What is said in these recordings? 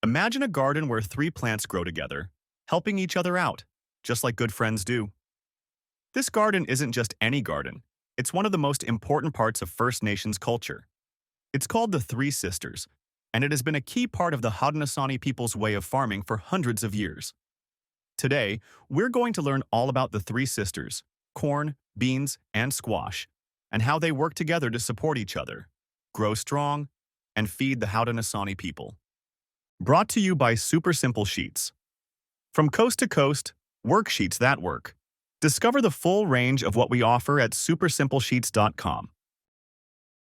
Imagine a garden where three plants grow together, helping each other out, just like good friends do. This garden isn't just any garden. It's one of the most important parts of First Nations culture. It's called the Three Sisters, and it has been a key part of the Haudenosaunee people's way of farming for hundreds of years. Today, we're going to learn all about the Three Sisters, corn, beans, and squash, and how they work together to support each other, grow strong, and feed the Haudenosaunee people. Brought to you by Super Simple Sheets. From coast to coast, worksheets that work. Discover the full range of what we offer at supersimplesheets.com.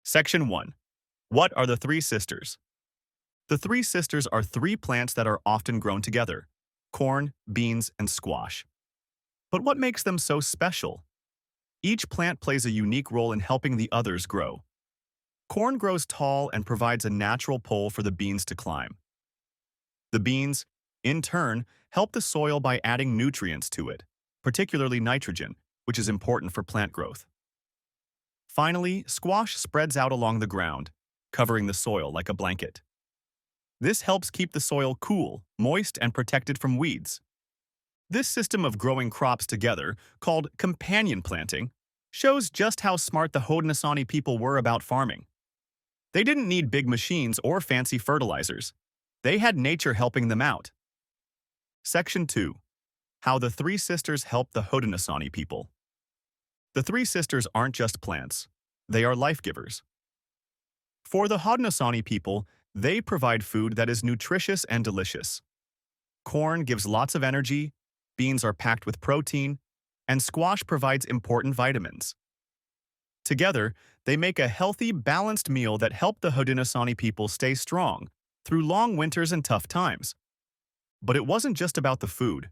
Section 1. What are the Three Sisters? The Three Sisters are three plants that are often grown together: corn, beans, and squash. But what makes them so special? Each plant plays a unique role in helping the others grow. Corn grows tall and provides a natural pole for the beans to climb. The beans, in turn, help the soil by adding nutrients to it, particularly nitrogen, which is important for plant growth. Finally, squash spreads out along the ground, covering the soil like a blanket. This helps keep the soil cool, moist, and protected from weeds. This system of growing crops together, called companion planting, shows just how smart the Haudenosaunee people were about farming. They didn't need big machines or fancy fertilizers. They had nature helping them out. Section 2. How the Three Sisters help the Haudenosaunee people. The Three Sisters aren't just plants. They are life-givers. For the Haudenosaunee people, they provide food that is nutritious and delicious. Corn gives lots of energy, beans are packed with protein, and squash provides important vitamins. Together, they make a healthy, balanced meal that help the Haudenosaunee people stay strong through long winters and tough times. But it wasn't just about the food.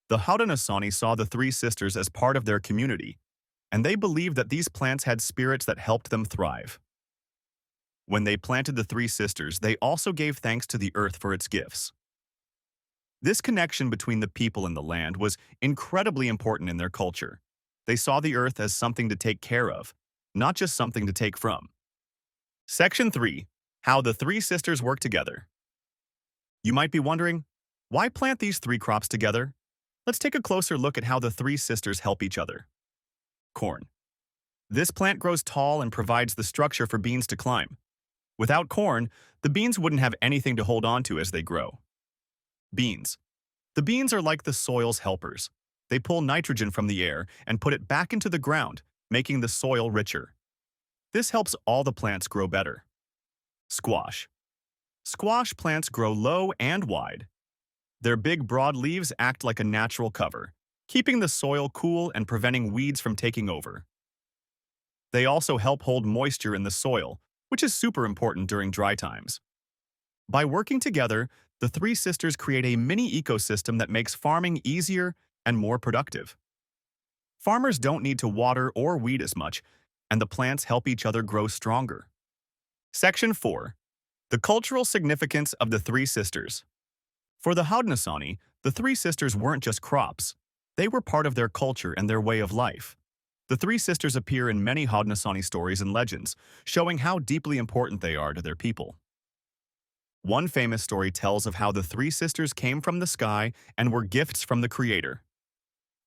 The Haudenosaunee saw the Three Sisters as part of their community, and they believed that these plants had spirits that helped them thrive. When they planted the Three Sisters, they also gave thanks to the earth for its gifts. This connection between the people and the land was incredibly important in their culture. They saw the earth as something to take care of, not just something to take from. Section 3. How the Three Sisters work together. You might be wondering, why plant these three crops together? Let's take a closer look at how the Three Sisters help each other. Corn. This plant grows tall and provides the structure for beans to climb. Without corn, the beans wouldn't have anything to hold on to as they grow. Beans. The beans are like the soil's helpers. They pull nitrogen from the air and put it back into the ground, making the soil richer. This helps all the plants grow better. Squash. Squash plants grow low and wide. Their big, broad leaves act like a natural cover, keeping the soil cool and preventing weeds from taking over. They also help hold moisture in the soil, which is super important during dry times. By working together, the Three Sisters create a mini ecosystem that makes farming easier and more productive. Farmers don't need to water or weed as much, and the plants help each other grow stronger. Section 4. The cultural significance of the Three Sisters. For the Haudenosaunee, the Three Sisters weren't just crops. They were part of their culture and their way of life. The Three Sisters appear in many Haudenosaunee stories and legends, showing how deeply important they are to their people. One famous story tells of how the Three Sisters came from the sky and were gifts from the Creator.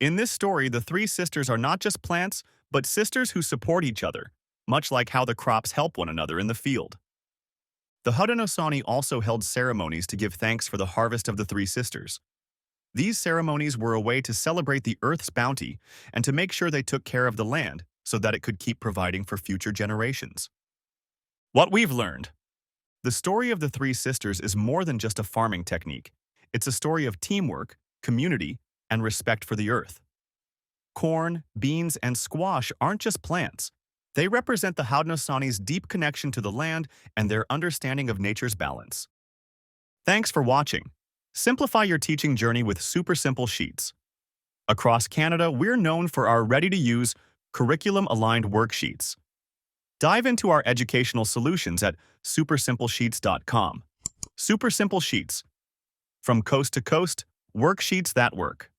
In this story, the Three Sisters are not just plants, but sisters who support each other, much like how the crops help one another in the field. The Haudenosaunee also held ceremonies to give thanks for the harvest of the Three Sisters. These ceremonies were a way to celebrate the earth's bounty and to make sure they took care of the land so that it could keep providing for future generations. What we've learned. The story of the Three Sisters is more than just a farming technique. It's a story of teamwork, community, and respect for the earth. Corn, beans, and squash aren't just plants. They represent the Haudenosaunee's deep connection to the land and their understanding of nature's balance. Thanks for watching. Simplify your teaching journey with Super Simple Sheets. Across Canada, we're known for our ready-to-use, curriculum-aligned worksheets. Dive into our educational solutions at supersimplesheets.com. Super Simple Sheets. From coast to coast, worksheets that work.